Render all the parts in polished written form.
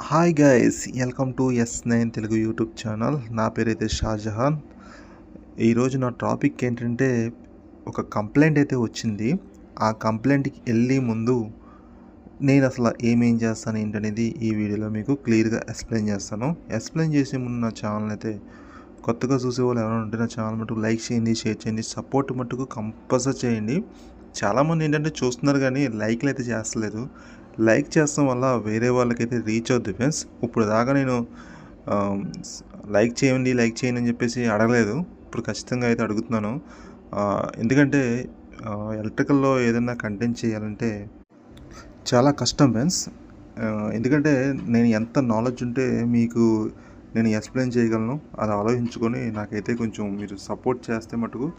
Hi guys, welcome to S9 Telugu YouTube channel. నా పేరైతే షాజహాన్. ఈరోజు నా టాపిక్ ఏంటంటే, ఒక కంప్లైంట్ అయితే వచ్చింది. ఆ కంప్లైంట్కి వెళ్ళే ముందు నేను అసలు ఏమేం చేస్తాను ఏంటనేది ఈ వీడియోలో మీకు క్లియర్గా ఎక్స్ప్లెయిన్ చేస్తాను. ఎక్స్ప్లెయిన్ చేసే ముందు నా ఛానల్ అయితే కొత్తగా చూసేవాళ్ళు ఎవరైనా ఉంటే నా ఛానల్ మటుకు లైక్ చేయండి, షేర్ చేయండి, సపోర్ట్ మటుకు కంపల్సరీ చేయండి. చాలామంది ఏంటంటే చూస్తున్నారు కానీ లైక్లు అయితే చేస్తలేదు. లైక్ చేస్తాం వల్ల వేరే వాళ్ళకైతే రీచ్ అవుద్ది ఫ్రెండ్స్. ఇప్పుడు దాకా నేను లైక్ చేయండి అని చెప్పేసి అడగలేదు. ఇప్పుడు ఖచ్చితంగా అయితే అడుగుతున్నాను. ఎందుకంటే ఎలక్ట్రికల్లో ఏదైనా కంటెంట్ చేయాలంటే చాలా కష్టం ఫ్రెండ్స్. ఎందుకంటే నేను ఎంత నాలెడ్జ్ ఉంటే మీకు నేను ఎక్స్ప్లెయిన్ చేయగలను. అది ఆలోచించుకొని నాకైతే కొంచెం మీరు సపోర్ట్ చేస్తే మటుకు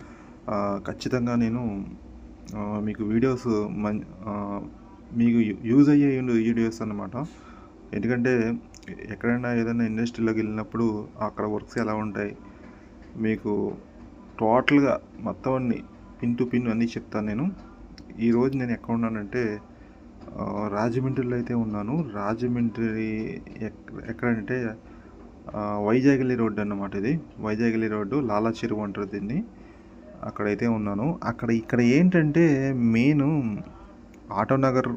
ఖచ్చితంగా నేను మీకు వీడియోస్ మీకు యూజ్ అయ్యే వీడియోస్ అన్నమాట. ఎందుకంటే ఎక్కడైనా ఏదైనా ఇండస్ట్రీలోకి వెళ్ళినప్పుడు అక్కడ వర్క్స్ ఎలా ఉంటాయి మీకు టోటల్గా మొత్తం అన్ని పిన్ టు పిన్ అన్నీ చెప్తాను నేను. ఈరోజు నేను ఎక్కడ ఉన్నానంటే రాజమండ్రిలో అయితే ఉన్నాను. రాజమండ్రి ఎక్కడంటే వైజాగిలి రోడ్డు అన్నమాట. ఇది వైజాగిలి రోడ్డు, లాలా చెరువు అంటారు దీన్ని. అక్కడైతే ఉన్నాను. ఇక్కడ ఏంటంటే మెయిన్ ఆటోనగర్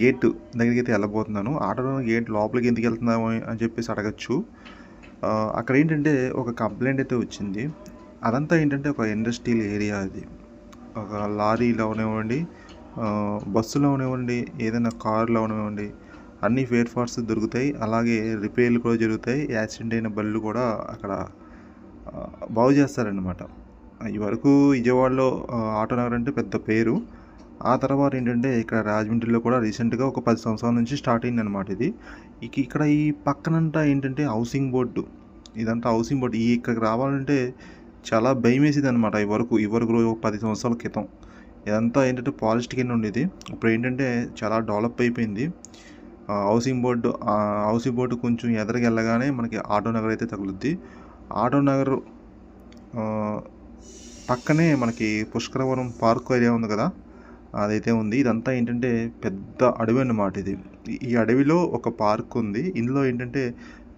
గేట్ దగ్గరికి అయితే వెళ్ళబోతున్నాను. ఆటోనగర్ గేట్ లోపలికి ఎందుకు వెళ్తున్నాము అని చెప్పేసి అడగచ్చు. అక్కడ ఏంటంటే ఒక కంప్లైంట్ అయితే వచ్చింది. అదంతా ఏంటంటే ఒక ఇండస్ట్రియల్ ఏరియా. అది ఒక లారీలో అవనివ్వండి, బస్సులో అవనివ్వండి, ఏదైనా కారులో అవనివ్వండి, అన్ని ఫేర్ పార్ట్స్ దొరుకుతాయి. అలాగే రిపేర్లు కూడా జరుగుతాయి. యాక్సిడెంట్ అయిన బళ్ళు కూడా అక్కడ బాగు చేస్తారనమాట. ఈ వరకు విజయవాడలో ఆటోనగర్ అంటే పెద్ద పేరు. ఆ తర్వాత ఏంటంటే ఇక్కడ రాజమండ్రిలో కూడా రీసెంట్గా ఒక 10 సంవత్సరాల నుంచి స్టార్ట్ అయిందనమాట ఇది. ఇక్కడ ఈ పక్కనంతా ఏంటంటే హౌసింగ్ బోర్డు. ఇదంతా హౌసింగ్ బోర్డు. ఇక్కడికి రావాలంటే చాలా భయం వేసేది అనమాట. ఈ వరకు 10 సంవత్సరాల క్రితం ఇదంతా ఏంటంటే పాలిస్ట్ కింద ఉండేది. ఇప్పుడు ఏంటంటే చాలా డెవలప్ అయిపోయింది. హౌసింగ్ బోర్డు కొంచెం ఎదరికి వెళ్ళగానే మనకి ఆటోనగర్ అయితే తగులుద్ది. ఆటోనగర్ పక్కనే మనకి పుష్కరవనం పార్క్ ఏరియా ఉంది కదా, అదైతే ఉంది. ఇదంతా ఏంటంటే పెద్ద అడవి అన్నమాట. ఈ అడవిలో ఒక పార్క్ ఉంది. ఇందులో ఏంటంటే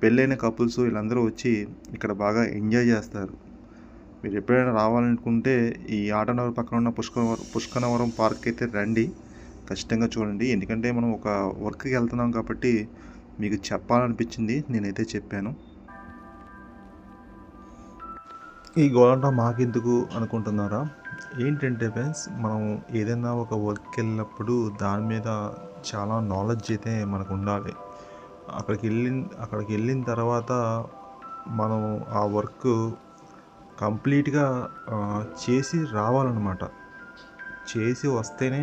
పెళ్ళైన కపుల్స్ వీళ్ళందరూ వచ్చి ఇక్కడ బాగా ఎంజాయ్ చేస్తారు. మీరు ఎప్పుడైనా రావాలనుకుంటే ఈ ఆటోనగర్ పక్కన ఉన్న పుష్కరవరం పార్క్ అయితే రండి, ఖచ్చితంగా చూడండి. ఎందుకంటే మనం ఒక వర్క్కి వెళ్తున్నాం కాబట్టి మీకు చెప్పాలనిపించింది, నేనైతే చెప్పాను. ఈ గోలంట మాకెందుకు అనుకుంటున్నారా? ఏంటంటే ఫ్రెండ్స్, మనం ఏదైనా ఒక వర్క్కి వెళ్ళినప్పుడు దాని మీద చాలా నాలెడ్జ్ అయితే మనకు ఉండాలి. అక్కడికి వెళ్ళిన తర్వాత మనం ఆ వర్క్ కంప్లీట్గా చేసి రావాలన్నమాట. చేసి వస్తేనే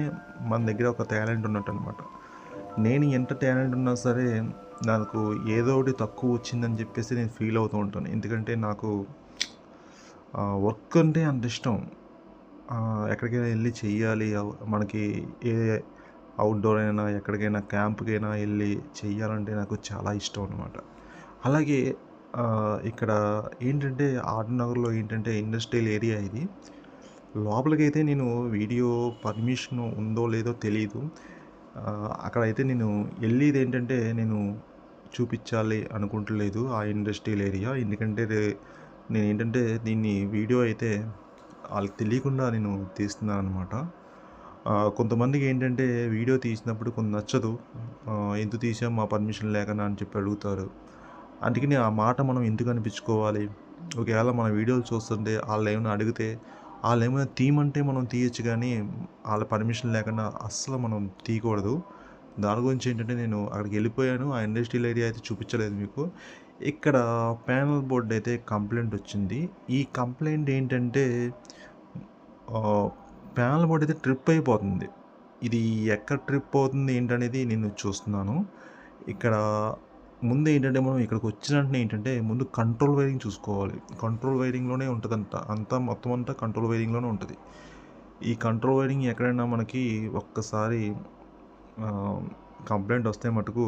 మన దగ్గర ఒక టాలెంట్ ఉన్నట్టు అనమాట. నేను ఎంత టాలెంట్ ఉన్నా సరే నాకు ఏదో ఒకటి తక్కువ వచ్చిందని చెప్పేసి నేను ఫీల్ అవుతూ ఉంటాను. ఎందుకంటే నాకు వర్క్ అంటే అంత ఇష్టం. ఎక్కడికైనా వెళ్ళి చెయ్యాలి, మనకి ఏ అవుట్డోర్ అయినా ఎక్కడికైనా క్యాంప్కైనా వెళ్ళి చెయ్యాలంటే నాకు చాలా ఇష్టం అనమాట. అలాగే ఇక్కడ ఏంటంటే ఆటోనగర్లో ఏంటంటే ఇండస్ట్రియల్ ఏరియా ఇది. లోపలికైతే నేను వీడియో పర్మిషన్ ఉందో లేదో తెలీదు. అక్కడైతే నేను వెళ్ళేది ఏంటంటే నేను చూపించాలి అనుకుంటలేదు ఆ ఇండస్ట్రియల్ ఏరియా. ఎందుకంటే నేను ఏంటంటే దీన్ని వీడియో అయితే వాళ్ళకి తెలియకుండా నేను తీస్తున్నాను అనమాట. కొంతమందికి ఏంటంటే వీడియో తీసినప్పుడు కొంత నచ్చదు. ఎందుకు తీసాం మా పర్మిషన్ లేకనా అని చెప్పి అడుగుతారు. అందుకని ఆ మాట మనం ఎందుకు అనిపించుకోవాలి? ఒకవేళ మన వీడియోలు చూస్తుంటే వాళ్ళు ఏమైనా అడిగితే వాళ్ళు ఏమైనా తీయమంటే మనం తీయచ్చు, కానీ వాళ్ళ పర్మిషన్ లేకుండా అస్సలు మనం తీయకూడదు. దాని గురించి ఏంటంటే నేను అక్కడికి వెళ్ళిపోయాను. ఆ ఇండస్ట్రియల్ ఏరియా అయితే చూపించలేదు మీకు. ఇక్కడ ప్యానల్ బోర్డు అయితే కంప్లైంట్ వచ్చింది. ఈ కంప్లైంట్ ఏంటంటే ప్యానల్ బోర్డు అయితే ట్రిప్ అయిపోతుంది. ఇది ఎక్కడ ట్రిప్ అవుతుంది ఏంటనేది నేను చూస్తున్నాను. ఇక్కడ ముందు ఏంటంటే మనం ఇక్కడికి వచ్చిన వెంటనే ఏంటంటే ముందు కంట్రోల్ వైరింగ్ చూసుకోవాలి. కంట్రోల్ వైరింగ్లోనే ఉంటుందంతా మొత్తం అంతా కంట్రోల్ వైరింగ్లోనే ఉంటుంది. ఈ కంట్రోల్ వైరింగ్ ఎక్కడైనా మనకి ఒక్కసారి కంప్లైంట్ వస్తే మటుకు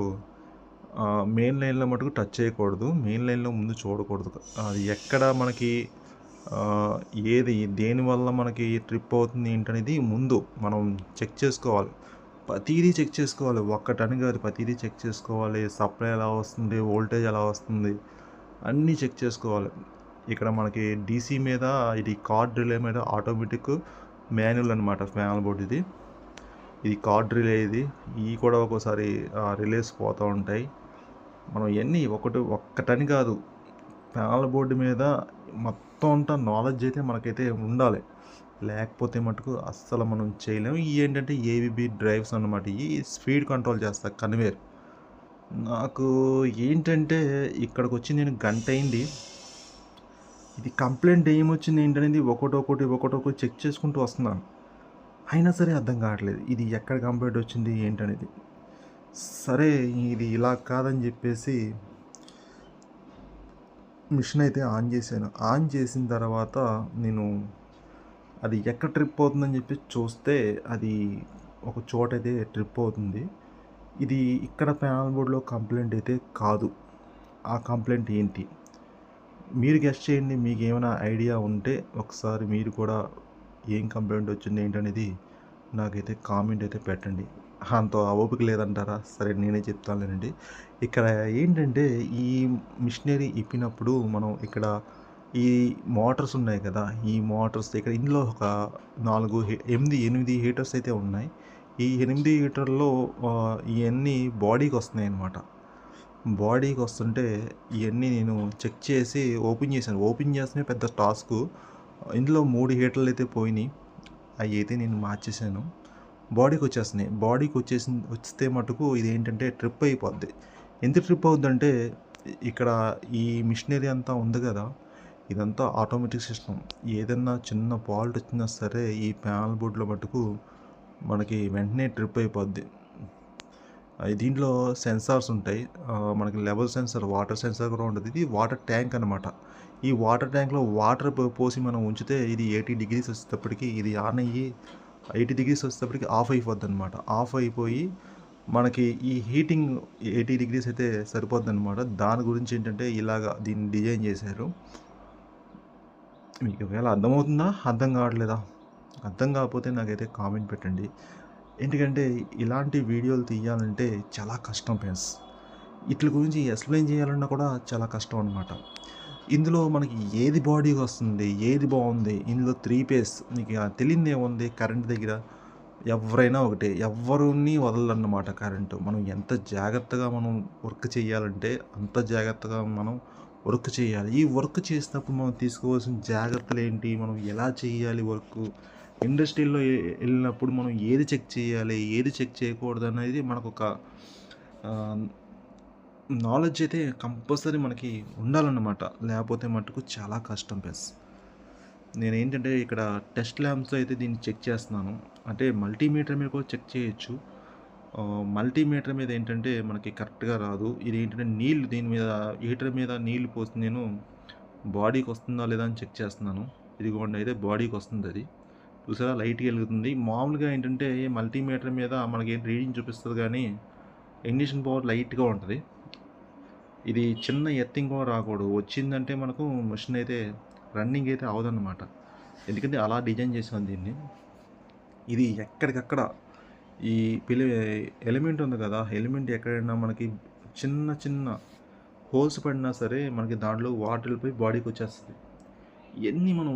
మెయిన్ లైన్లో మటుకు టచ్ చేయకూడదు. మెయిన్ లైన్లో ముందు చూడకూడదు. అది ఎక్కడ మనకి దేనివల్ల మనకి ట్రిప్ అవుతుంది ఏంటనేది ముందు మనం చెక్ చేసుకోవాలి. ప్రతీదీ చెక్ చేసుకోవాలి. ఒక్కటని కాదు, ప్రతీదీ చెక్ చేసుకోవాలి. సప్లై ఎలా వస్తుంది, వోల్టేజ్ ఎలా వస్తుంది, అన్నీ చెక్ చేసుకోవాలి. ఇక్కడ మనకి డీసీ మీద ఇది కార్డ్ రిలే మీద ఆటోమేటిక్ మాన్యువల్ అనమాట ప్యానల్ బోర్డ్ ఇది. ఇది కార్డ్ రిలే ఇది. ఇవి కూడా ఒక్కోసారి రిలేస్ పోతూ ఉంటాయి. మనం ఇవన్నీ ఒక్కటని కాదు, ప్యానల్ బోర్డు మీద మొత్తం అంతా నాలెడ్జ్ అయితే మనకైతే ఉండాలి. లేకపోతే మటుకు అస్సలు మనం చేయలేము. ఇవి ఏంటంటే ఏవిబి డ్రైవ్స్ అన్నమాట. ఇవి స్పీడ్ కంట్రోల్ చేస్తా కన్వేర్. నాకు ఏంటంటే ఇక్కడికి వచ్చి నేను గంట అయింది. ఇది కంప్లైంట్ ఏమొచ్చింది ఏంటనేది ఒకటొకటి చెక్ చేసుకుంటూ వస్తున్నాను. అయినా సరే అర్థం కావట్లేదు ఇది ఎక్కడ కంప్లైంట్ వచ్చింది ఏంటనేది. సరే ఇది ఇలా కాదని చెప్పేసి మిషన్ అయితే ఆన్ చేశాను. ఆన్ చేసిన తర్వాత నేను అది ఎక్కడ ట్రిప్ అవుతుందని చెప్పి చూస్తే అది ఒక చోట అయితే ట్రిప్ అవుతుంది. ఇది ఇక్కడ ప్యానల్ బోర్డులో కంప్లైంట్ అయితే కాదు. ఆ కంప్లైంట్ ఏంటి మీరు గెస్ట్ చేయండి. మీకు ఏమైనా ఐడియా ఉంటే ఒకసారి మీరు కూడా ఏం కంప్లైంట్ వచ్చింది ఏంటనేది నాకైతే కామెంట్ అయితే పెట్టండి. అంత ఓపిక లేదంటారా? సరే నేనే చెప్తానులేండి. ఇక్కడ ఏంటంటే ఈ మిషనరీ ఇప్పినప్పుడు మనం ఇక్కడ ఈ మోటార్స్ ఉన్నాయి కదా, ఈ మోటార్స్ ఇక్కడ ఇందులో ఒక 8 హీటర్స్ అయితే ఉన్నాయి. ఈ 8 హీటర్లో ఇవన్నీ బాడీకి వస్తున్నాయి అన్నమాట. బాడీకి వస్తుంటే ఇవన్నీ నేను చెక్ చేసి ఓపెన్ చేశాను. ఓపెన్ చేస్తేనే పెద్ద టాస్క్. ఇందులో 3 హీటర్లు అయితే పోయినాయి. అవి అయితే నేను మార్చేసాను. బాడీకి వచ్చేస్తున్నాయి. బాడీకి వస్తే మటుకు ఇది ఏంటంటే ట్రిప్ అయిపోద్ది. ఎంత ట్రిప్ అవుద్దంటే ఇక్కడ ఈ మిషనరీ అంతా ఉంది కదా, ఇదంతా ఆటోమేటిక్ సిస్టమ్. ఏదన్నా చిన్న ఫాల్ట్ వచ్చినా సరే ఈ ప్యానల్ బోర్డులో మటుకు మనకి వెంటనే ట్రిప్ అయిపోద్ది. దీంట్లో సెన్సార్స్ ఉంటాయి. మనకి లెవెల్ సెన్సార్, వాటర్ సెన్సార్ కూడా ఉంటుంది. ఇది వాటర్ ట్యాంక్ అనమాట. ఈ వాటర్ ట్యాంక్లో వాటర్ పోసి మనం ఉంచితే ఇది 80 degrees వచ్చేటప్పటికి ఇది ఆన్ అయ్యి 80 degrees వచ్చేటప్పటికి ఆఫ్ అయిపోద్ది అనమాట. ఆఫ్ అయిపోయి మనకి ఈ హీటింగ్ 80 degrees అయితే సరిపోద్ది అనమాట. దాని గురించి ఏంటంటే ఇలాగా దీన్ని డిజైన్ చేశారు. మీకు ఒకవేళ అర్థమవుతుందా, అర్థం కావట్లేదా? అర్థం కాకపోతే నాకైతే కామెంట్ పెట్టండి. ఎందుకంటే ఇలాంటి వీడియోలు తీయాలంటే చాలా కష్టం ఫ్రెండ్స్. వీటి గురించి ఎక్స్ప్లెయిన్ చేయాలన్నా కూడా చాలా కష్టం అనమాట. ఇందులో మనకి ఏది బాడీకి వస్తుంది, ఏది బాగుంది, ఇందులో 3 phase మీకు తెలియదు ఏముంది. కరెంట్ దగ్గర ఎవరైనా ఒకటే, ఎవరిని వదలన్నమాట కరెంటు. మనం ఎంత జాగ్రత్తగా మనం వర్క్ చేయాలంటే అంత జాగ్రత్తగా మనం వర్క్ చేయాలి. ఈ వర్క్ చేసినప్పుడు మనం తీసుకోవాల్సిన జాగ్రత్తలు ఏంటి, మనం ఎలా చేయాలి వర్క్, ఇండస్ట్రీలో వెళ్ళినప్పుడు మనం ఏది చెక్ చేయాలి, ఏది చెక్ చేయకూడదు అనేది మనకు ఒక నాలెడ్జ్ అయితే కంపల్సరీ మనకి ఉండాలన్నమాట. లేకపోతే మటుకు చాలా కష్టం ప్లస్. నేనేంటంటే ఇక్కడ టెస్ట్ ల్యాబ్స్లో అయితే దీన్ని చెక్ చేస్తున్నాను. అంటే మల్టీమీటర్ మీద కూడా చెక్ చేయొచ్చు. మల్టీమీటర్ మీద ఏంటంటే మనకి కరెక్ట్గా రాదు. ఇది ఏంటంటే నీళ్ళు దీని మీద హీటర్ మీద నీళ్ళు పోసి నేను బాడీకి వస్తుందా లేదా అని చెక్ చేస్తున్నాను. ఇదిగోండి అయితే బాడీకి వస్తుంది. అది చూసారా లైట్గా వెలుగుతుంది. మామూలుగా ఏంటంటే మల్టీమీటర్ మీద మనకి రీడింగ్ చూపిస్తుంది కానీ ఇండిషన్ పవర్ లైట్గా ఉంటుంది. ఇది చిన్న ఎర్తింగ్ కూడా రాకూడదు. వచ్చిందంటే మనకు మిషన్ అయితే రన్నింగ్ అయితే అవదన్నమాట. ఎందుకంటే అలా డిజైన్ చేసాను దీన్ని. ఇది ఎక్కడికక్కడ ఈ ఎలిమెంట్ ఉంది కదా, ఎలిమెంట్ ఎక్కడైనా మనకి చిన్న హోల్స్ పడినా సరే మనకి దాంట్లో వాటర్ వెళ్ళిపోయి బాడీకి వచ్చేస్తుంది. ఇవన్నీ మనం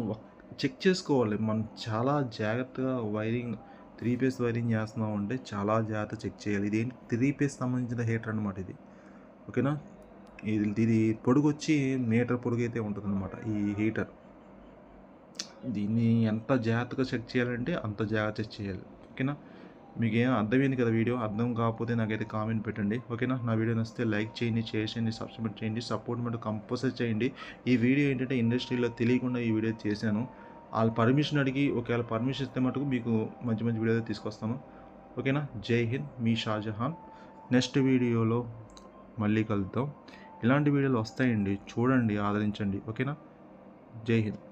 చెక్ చేసుకోవాలి. మనం చాలా జాగ్రత్తగా వైరింగ్ 3 phase వైరింగ్ చేస్తున్నాం అంటే చాలా జాగ్రత్త చెక్ చేయాలి. ఇది ఏంటి 3 phase సంబంధించిన హీటర్ అనమాట ఇది. ఓకేనా, ఇది పొడుగు వచ్చి మీటర్ పొడుగు అయితే ఉంటుంది అనమాట ఈ హీటర్. దీన్ని ఎంత జాగ్రత్తగా చెక్ చేయాలంటే అంత జాగ్రత్త చెక్ చేయాలి. ఓకేనా, మీకు ఏం అర్థమైంది కదా వీడియో? అర్థం కాకపోతే నాకైతే కామెంట్ పెట్టండి. ఓకేనా, నా వీడియో నచ్చితే లైక్ చేయండి, షేర్ చేయండి, సబ్స్క్రైబ్ చేయండి, సపోర్ట్ మటు కంపల్సరీ చేయండి. ఈ వీడియో ఏంటంటే ఇండస్ట్రీలో తెలియకుండా ఈ వీడియో చేశాను. వాళ్ళు పర్మిషన్ అడిగి ఒకవేళ పర్మిషన్ ఇస్తే మటుకు మీకు మంచి వీడియో తీసుకొస్తాను. ఓకేనా, జై హింద్, మీ షాజహాన్. నెక్స్ట్ వీడియోలో మళ్ళీ కలుద్దాం. ఇలాంటి వీడియోలు వస్తాయండి, చూడండి, ఆదరించండి. ఓకేనా, జై హింద్.